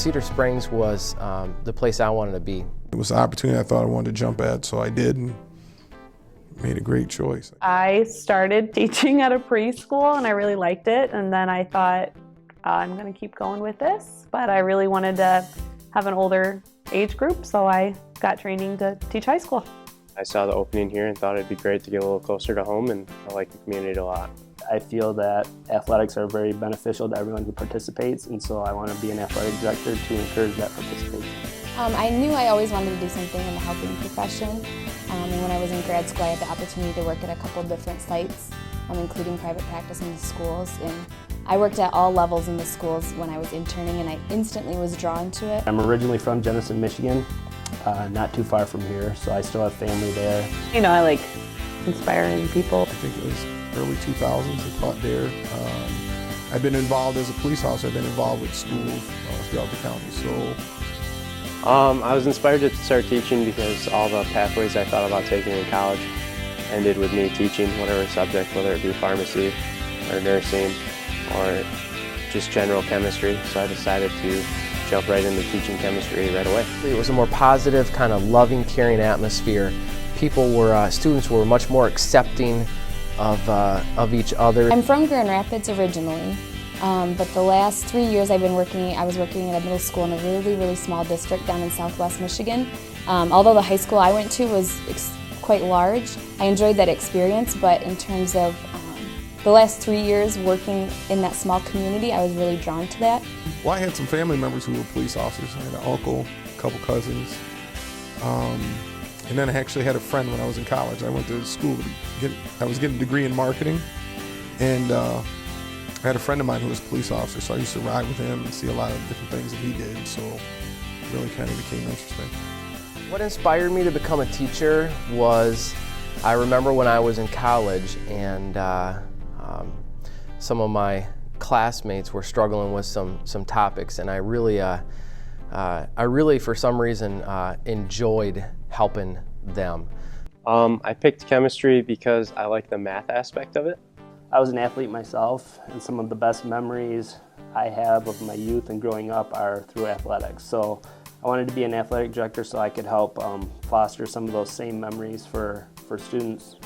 Cedar Springs was the place I wanted to be. It was an opportunity I thought I wanted to jump at, so I did and made a great choice. I started teaching at a preschool and I really liked it, and then I thought I'm going to keep going with this, but I really wanted to have an older age group, so I got training to teach high school. I saw the opening here and thought it'd be great to get a little closer to home, and I like the community a lot. I feel that athletics are very beneficial to everyone who participates, and so I want to be an athletic director to encourage that participation. I knew I always wanted to do something in the helping profession, and when I was in grad school I had the opportunity to work at a couple different sites, including private practice in the schools, and I worked at all levels in the schools when I was interning, and I instantly was drawn to it. I'm originally from Jenison, Michigan, not too far from here, so I still have family there. You know, I like inspiring people. I think it was early 2000s I taught there. I've been involved as a police officer. I've been involved with schools throughout the county. So I was inspired to start teaching because all the pathways I thought about taking in college ended with me teaching whatever subject, whether it be pharmacy or nursing or just general chemistry. So I decided to jump right into teaching chemistry right away. It was a more positive, kind of loving, caring atmosphere. Students were much more accepting of each other. I'm from Grand Rapids originally, but the last 3 years I was working at a middle school in a really small district down in southwest Michigan. Although the high school I went to was quite large, I enjoyed that experience, but in terms of the last 3 years working in that small community, I was really drawn to that. well, I had some family members who were police officers. I had an uncle, a couple cousins, and then I actually had a friend when I was in college. I went to school I was getting a degree in marketing, and I had a friend of mine who was a police officer, so I used to ride with him and see a lot of different things that he did, so it really kind of became interesting. What inspired me to become a teacher was, I remember when I was in college and some of my classmates were struggling with some topics, and I really for some reason enjoyed helping them. I picked chemistry because I like the math aspect of it. I was an athlete myself, and some of the best memories I have of my youth and growing up are through athletics. So I wanted to be an athletic director so I could help foster some of those same memories for students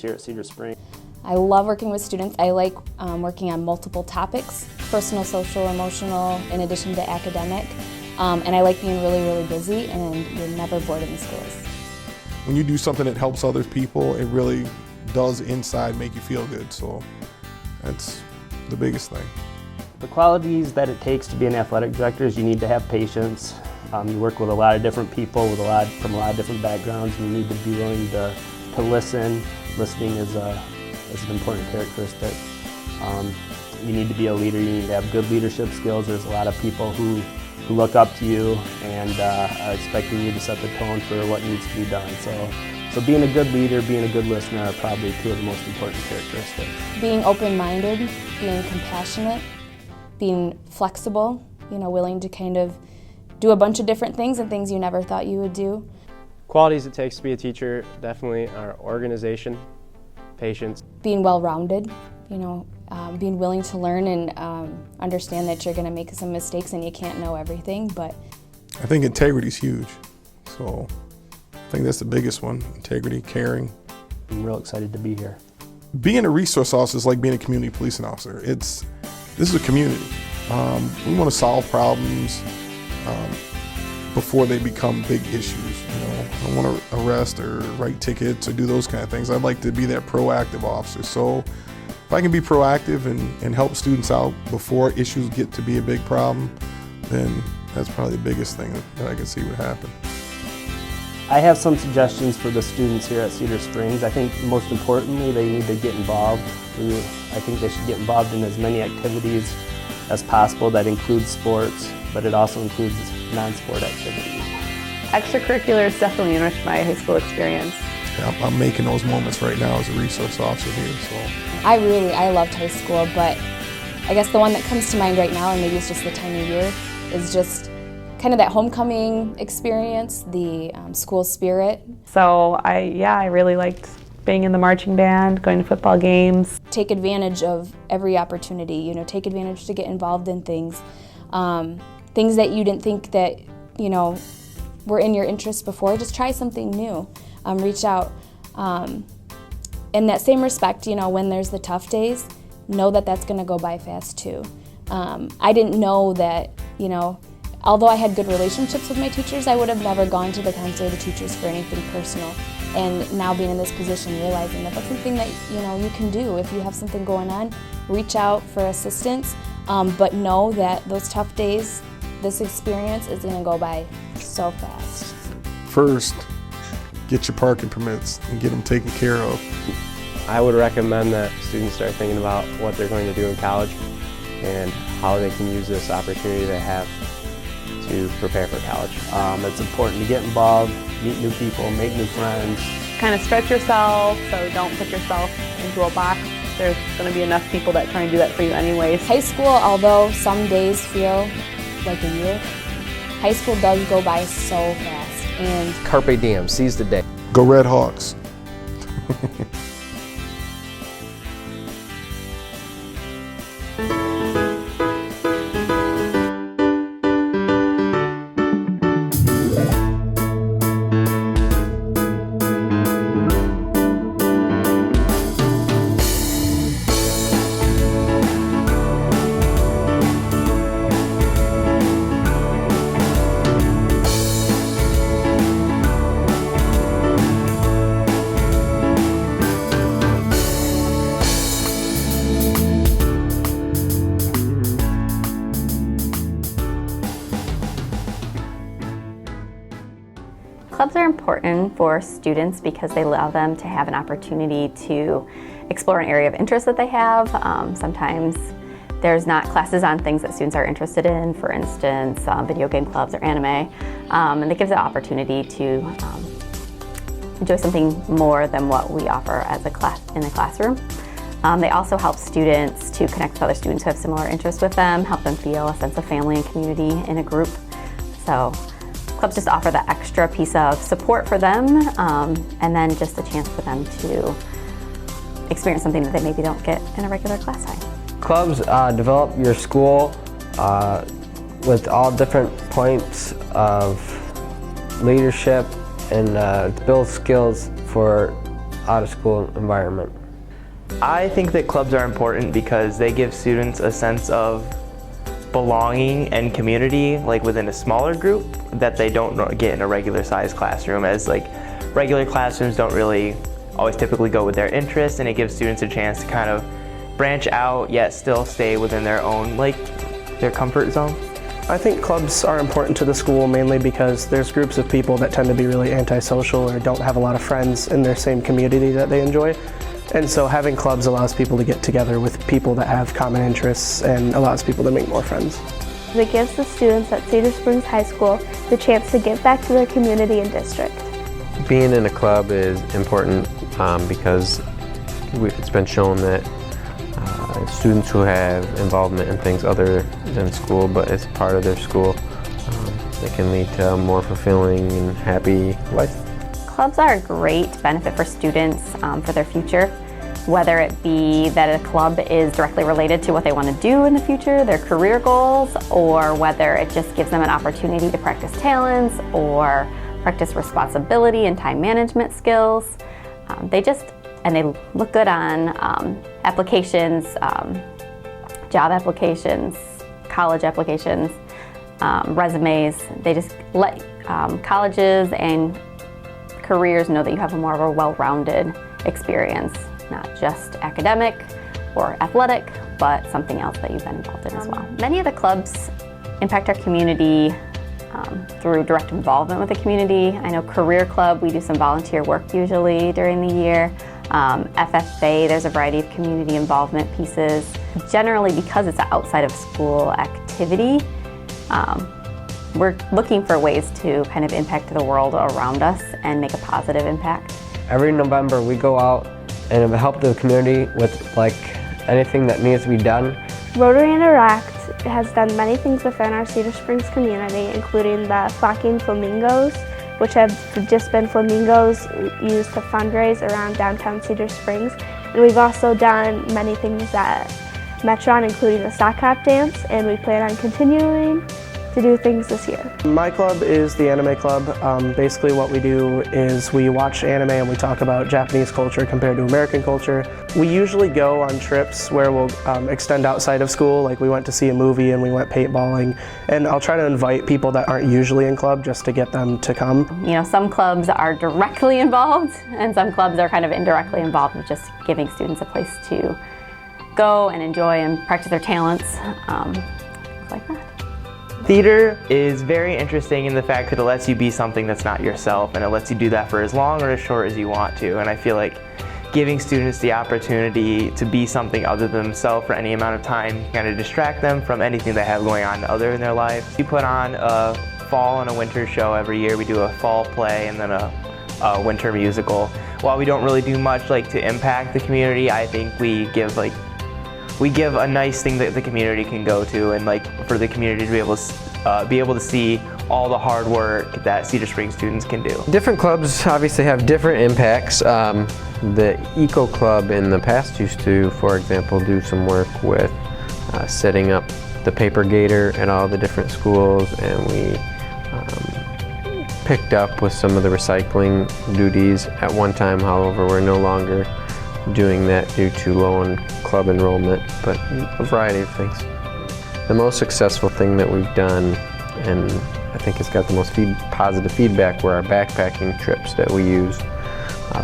here at Cedar Springs. I love working with students. I like working on multiple topics, personal, social, emotional, in addition to academic. And I like being really busy, and you're never bored in the schools. When you do something that helps other people, it really does inside make you feel good, so that's the biggest thing. The qualities that it takes to be an athletic director is you need to have patience. You work with a lot of different people from a lot of different backgrounds, and you need to be willing to listen. Listening is an important characteristic. You need to be a leader. You need to have good leadership skills. There's a lot of people who look up to you and are expecting you to set the tone for what needs to be done. So being a good leader, being a good listener are probably two of the most important characteristics. Being open-minded, being compassionate, being flexible, willing to kind of do a bunch of different things and things you never thought you would do. Qualities it takes to be a teacher definitely are organization, patience. Being well-rounded, being willing to learn and understand that you're going to make some mistakes and you can't know everything, but I think integrity is huge, so I think that's the biggest one. Integrity, caring. I'm real excited to be here. Being a resource officer is like being a community policing officer. This is a community. We want to solve problems before they become big issues. I don't want to arrest or write tickets or do those kind of things. I'd like to be that proactive officer. So if I can be proactive and help students out before issues get to be a big problem, then that's probably the biggest thing that I can see would happen. I have some suggestions for the students here at Cedar Springs. I think most importantly, they need to get involved. I think they should get involved in as many activities as possible that include sports, but it also includes non-sport activities. Extracurriculars definitely enriched my high school experience. Yeah, I'm making those moments right now as a resource officer here. So I loved high school, but I guess the one that comes to mind right now, and maybe it's just the time of year, is just kind of that homecoming experience, the school spirit. So I really liked being in the marching band, going to football games. Take advantage of every opportunity, take advantage to get involved in things. things that you didn't think that, you know, were in your interest before. Just try something new. Reach out. In that same respect, you know, when there's the tough days, know that that's going to go by fast too. I didn't know that, you know, although I had good relationships with my teachers, I would have never gone to the counselor or the teachers for anything personal. And now being in this position, realizing that that's something that, you know, you can do. If you have something going on, reach out for assistance, but know that those tough days, this experience is going to go by so fast. First, get your parking permits and get them taken care of. I would recommend that students start thinking about what they're going to do in college and how they can use this opportunity they have to prepare for college. It's important to get involved, meet new people, make new friends. Kind of stretch yourself, so don't put yourself into a box. There's going to be enough people that try and do that for you anyways. High school, although some days feel like a year, high school does go by so fast. And Carpe diem, seize the day. Go Red Hawks. Clubs are important for students because they allow them to have an opportunity to explore an area of interest that they have. Sometimes there's not classes on things that students are interested in, for instance, video game clubs or anime, and it gives an opportunity to enjoy something more than what we offer as a class in the classroom. They also help students to connect with other students who have similar interests with them, help them feel a sense of family and community in a group. So clubs just offer that extra piece of support for them, and then just a chance for them to experience something that they maybe don't get in a regular class time. Clubs develop your school with all different points of leadership and build skills for out-of-school environment. I think that clubs are important because they give students a sense of belonging and community, like within a smaller group, that they don't get in a regular sized classroom, as like regular classrooms don't really always typically go with their interests, and it gives students a chance to kind of branch out yet still stay within their own, like their comfort zone. I think clubs are important to the school mainly because there's groups of people that tend to be really antisocial or don't have a lot of friends in their same community that they enjoy. And so having clubs allows people to get together with people that have common interests and allows people to make more friends. It gives the students at Cedar Springs High School the chance to give back to their community and district. Being in a club is important because it's been shown that students who have involvement in things other than school, but as part of their school, it can lead to a more fulfilling and happy life. Clubs are a great benefit for students for their future, whether it be that a club is directly related to what they want to do in the future, their career goals, or whether it just gives them an opportunity to practice talents or practice responsibility and time management skills. They look good on applications, job applications, college applications, resumes. They just let colleges and careers know that you have a more of a well-rounded experience, not just academic or athletic, but something else that you've been involved in as well. Many of the clubs impact our community through direct involvement with the community. I know Career Club, we do some volunteer work usually during the year. FFA, there's a variety of community involvement pieces. Generally, because it's an outside of school activity, we're looking for ways to kind of impact the world around us and make a positive impact. Every November we go out and help the community with like anything that needs to be done. Rotary Interact has done many things within our Cedar Springs community, including the Flocking Flamingos, which have just been flamingos used to fundraise around downtown Cedar Springs. And we've also done many things at Metron, including the sock hop dance, and we plan on continuing to do things this year? My club is the anime club. Basically what we do is we watch anime and we talk about Japanese culture compared to American culture. We usually go on trips where we'll extend outside of school, like we went to see a movie and we went paintballing, and I'll try to invite people that aren't usually in club just to get them to come. You know, some clubs are directly involved and some clubs are kind of indirectly involved with just giving students a place to go and enjoy and practice their talents, things like that. Theater is very interesting in the fact that it lets you be something that's not yourself, and it lets you do that for as long or as short as you want to. And I feel like giving students the opportunity to be something other than themselves for any amount of time can kind of distract them from anything they have going on other in their life. We put on a fall and a winter show every year. We do a fall play and then a winter musical. While we don't really do much like to impact the community, I think we give a nice thing that the community can go to, and like for the community to be able to see all the hard work that Cedar Springs students can do. Different clubs obviously have different impacts. The Eco Club in the past used to, for example, do some work with setting up the paper gator at all the different schools, and we picked up with some of the recycling duties at one time. However, we're no longer doing that due to low on club enrollment, but a variety of things. The most successful thing that we've done, and I think it's got the most positive feedback, were our backpacking trips that we used.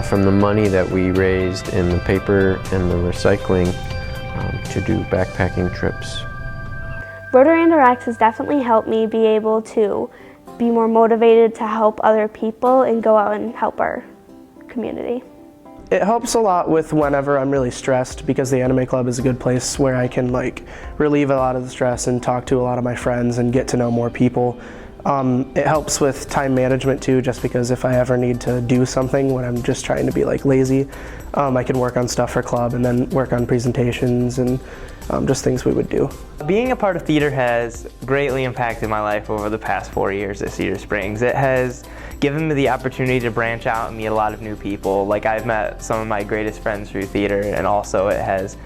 From the money that we raised in the paper and the recycling to do backpacking trips. Rotary Interact has definitely helped me be able to be more motivated to help other people and go out and help our community. It helps a lot with whenever I'm really stressed, because the anime club is a good place where I can like relieve a lot of the stress and talk to a lot of my friends and get to know more people. It helps with time management too, just because if I ever need to do something when I'm just trying to be like lazy, I can work on stuff for club and then work on presentations and just things we would do. Being a part of theater has greatly impacted my life over the past 4 years at Cedar Springs. It has given me the opportunity to branch out and meet a lot of new people. Like, I've met some of my greatest friends through theater, and also it has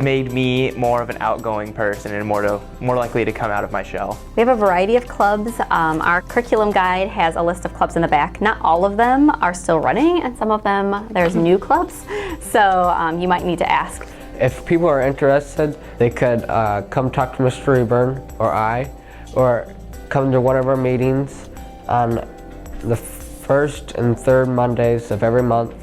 made me more of an outgoing person and more likely to come out of my shell. We have a variety of clubs. Our curriculum guide has a list of clubs in the back. Not all of them are still running, and some of them there's new clubs, so you might need to ask. If people are interested, they could come talk to Mr. Rayburn or I, or come to one of our meetings on the first and third Mondays of every month,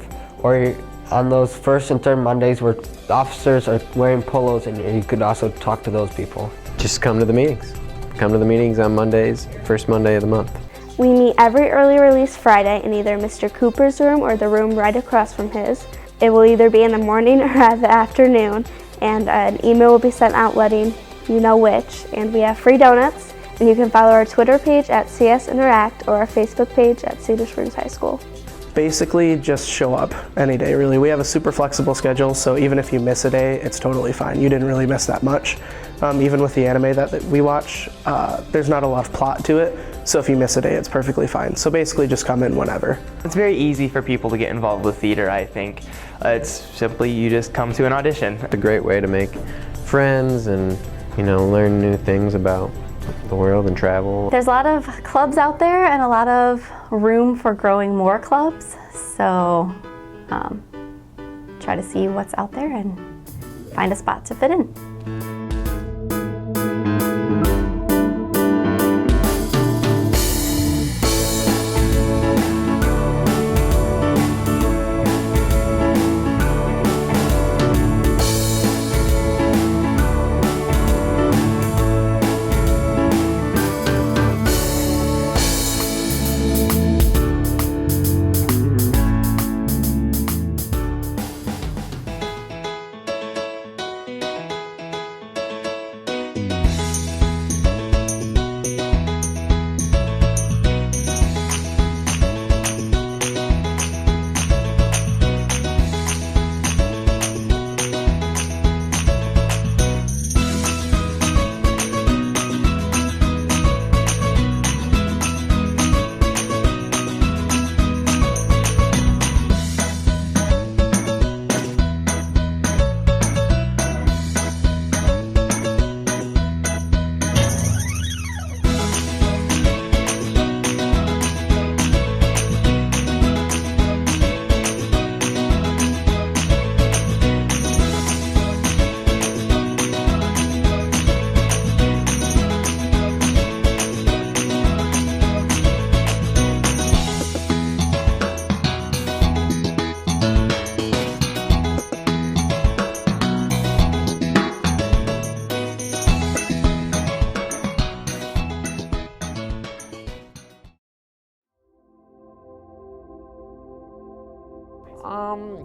or on those first and third Mondays where the officers are wearing polos, and you could also talk to those people. Just come to the meetings. Come to the meetings on Mondays, first Monday of the month. We meet every early release Friday in either Mr. Cooper's room or the room right across from his. It will either be in the morning or at the afternoon, and an email will be sent out letting you know which. And we have free donuts, and you can follow our Twitter page at CS Interact or our Facebook page at Cedar Springs High School. Basically, just show up any day, really. We have a super flexible schedule, so even if you miss a day, it's totally fine. You didn't really miss that much. Even with the anime that we watch, there's not a lot of plot to it, so if you miss a day, it's perfectly fine. So basically, just come in whenever. It's very easy for people to get involved with theater, I think. It's simply you just come to an audition. It's a great way to make friends and, learn new things about the world and travel. There's a lot of clubs out there and a lot of room for growing more clubs, so try to see what's out there and find a spot to fit in.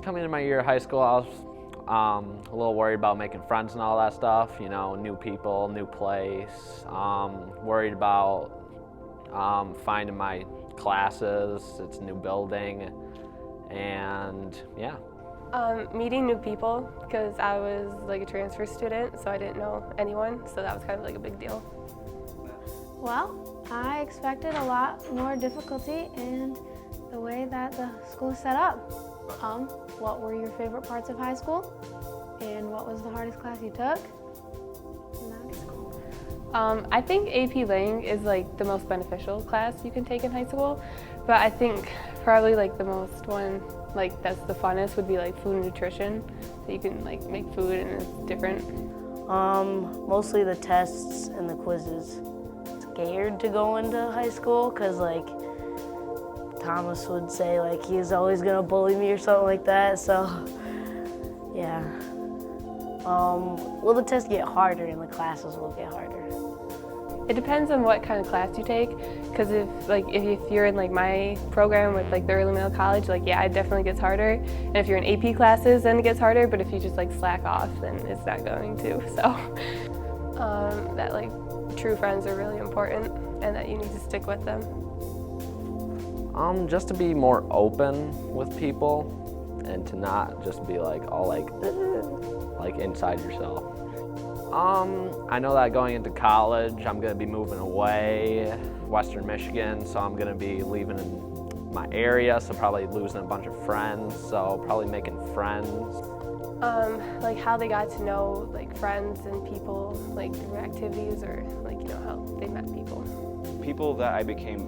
Coming into my year of high school, I was a little worried about making friends and all that stuff, you know, new people, new place, worried about finding my classes, it's a new building, and yeah. Meeting new people, because I was like a transfer student, so I didn't know anyone, so that was kind of like a big deal. Well, I expected a lot more difficulty in the way that the school is set up. What were your favorite parts of high school? And what was the hardest class you took? I think AP Lang is like the most beneficial class you can take in high school, but I think probably like the most one like that's the funnest would be like food and nutrition. So you can like make food and it's different. Mostly the tests and the quizzes. Scared to go into high school because like Thomas would say like he's always gonna bully me or something like that. So yeah. Will the tests get harder and the classes will get harder? It depends on what kind of class you take, because if you're in like my program with like the early middle college, like yeah, it definitely gets harder. And if you're in AP classes, then it gets harder. But if you just like slack off, then it's not going to. So that like true friends are really important, and that you need to stick with them. Just to be more open with people, and to not just be like all like inside yourself. I know that going into college, I'm going to be moving away, Western Michigan, so I'm going to be leaving my area, so probably losing a bunch of friends, so probably making friends. Like how they got to know like friends and people like through activities, or like, you know, how they met people. People that I became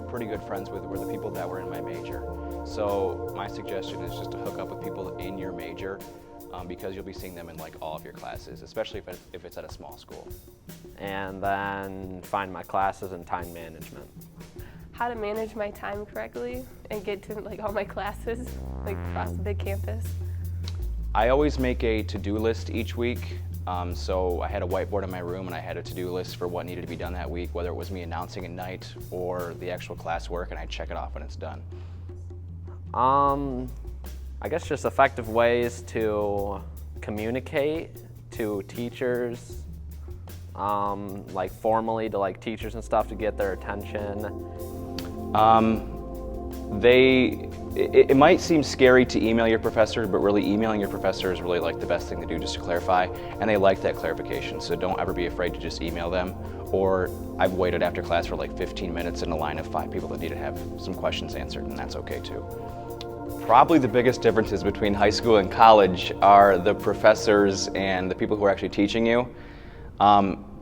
pretty good friends with were the people that were in my major. So my suggestion is just to hook up with people in your major, because you'll be seeing them in like all of your classes, especially if it's at a small school. And then find my classes in time management. How to manage my time correctly and get to like all my classes like across the big campus. I always make a to-do list each week. So I had a whiteboard in my room and I had a to-do list for what needed to be done that week, whether it was me announcing at night or the actual classwork, and I check it off when it's done. I guess just effective ways to communicate to teachers, like formally to like teachers and stuff to get their attention. It might seem scary to email your professor, but really emailing your professor is really like the best thing to do just to clarify, and they like that clarification, so don't ever be afraid to just email them. Or I've waited after class for like 15 minutes in a line of 5 people that need to have some questions answered, and that's okay too. Probably the biggest differences between high school and college are the professors and the people who are actually teaching you.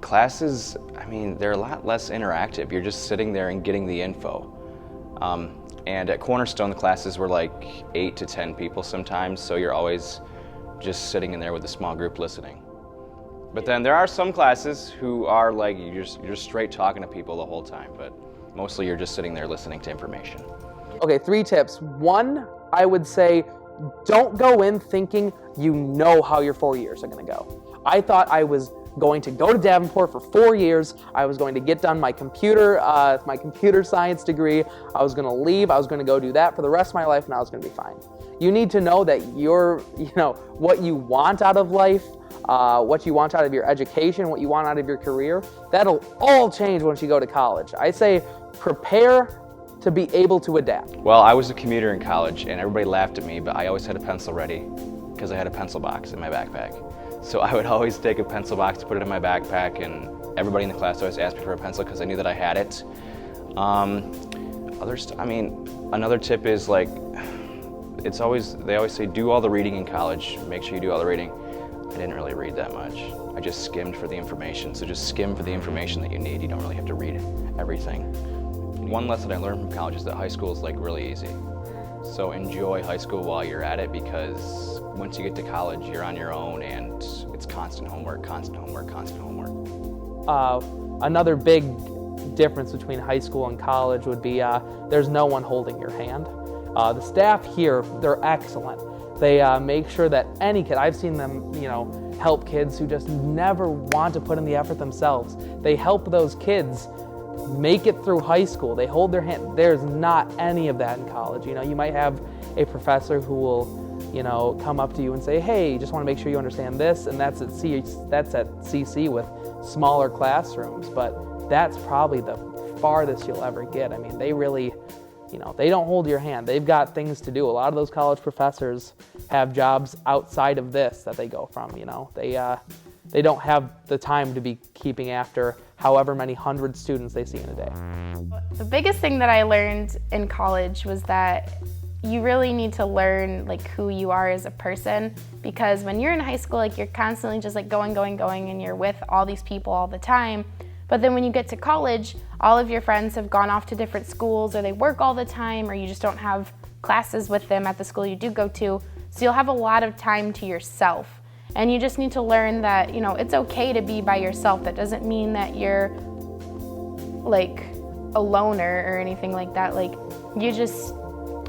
Classes, I mean, they're a lot less interactive. You're just sitting there and getting the info. And at Cornerstone, the classes were like 8 to 10 people sometimes, so you're always just sitting in there with a small group listening. But then there are some classes who are like, you're just straight talking to people the whole time, but mostly you're just sitting there listening to information. Okay, 3 tips. 1, I would say, don't go in thinking you know how your 4 years are gonna go. I thought I was going to go to Davenport for 4 years. I was going to get done my computer science degree. I was gonna leave, I was gonna go do that for the rest of my life, and I was gonna be fine. You need to know that what you want out of life, what you want out of your education, what you want out of your career, that'll all change once you go to college. I say prepare to be able to adapt. Well, I was a commuter in college and everybody laughed at me, but I always had a pencil ready because I had a pencil box in my backpack. So I would always take a pencil box, put it in my backpack, and everybody in the class always asked me for a pencil because I knew that I had it. Another tip is like, they always say do all the reading in college, make sure you do all the reading. I didn't really read that much. I just skimmed for the information. So just skim for the information that you need. You don't really have to read everything. One lesson I learned from college is that high school is like really easy. So enjoy high school while you're at it, because once you get to college, you're on your own and it's constant homework, constant homework, constant homework. Another big difference between high school and college would be there's no one holding your hand. The staff here, they're excellent. They make sure that any kid, I've seen them, help kids who just never want to put in the effort themselves. They help those kids make it through high school. They hold their hand. There's not any of that in college. You might have a professor who will you know, come up to you and say, hey, just want to make sure you understand this, and that's at CC with smaller classrooms, but that's probably the farthest you'll ever get. I mean, they really, you know, they don't hold your hand. They've got things to do. A lot of those college professors have jobs outside of this that they go from, you know. They don't have the time to be keeping after however many 100 students they see in a day. The biggest thing that I learned in college was that you really need to learn like who you are as a person, because when you're in high school, like you're constantly just like going, and you're with all these people all the time. But then when you get to college, all of your friends have gone off to different schools, or they work all the time, or you just don't have classes with them at the school you do go to. So you'll have a lot of time to yourself. And you just need to learn that, you know, it's okay to be by yourself. That doesn't mean that you're like a loner or anything like that. Like, you just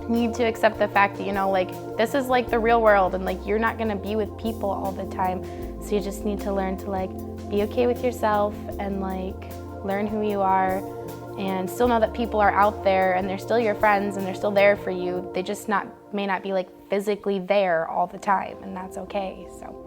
need to accept the fact that, you know, like, this is like the real world, and like you're not gonna be with people all the time. So you just need to learn to like be okay with yourself and like learn who you are, and still know that people are out there and they're still your friends and they're still there for you. They just may not be like physically there all the time, and that's okay. So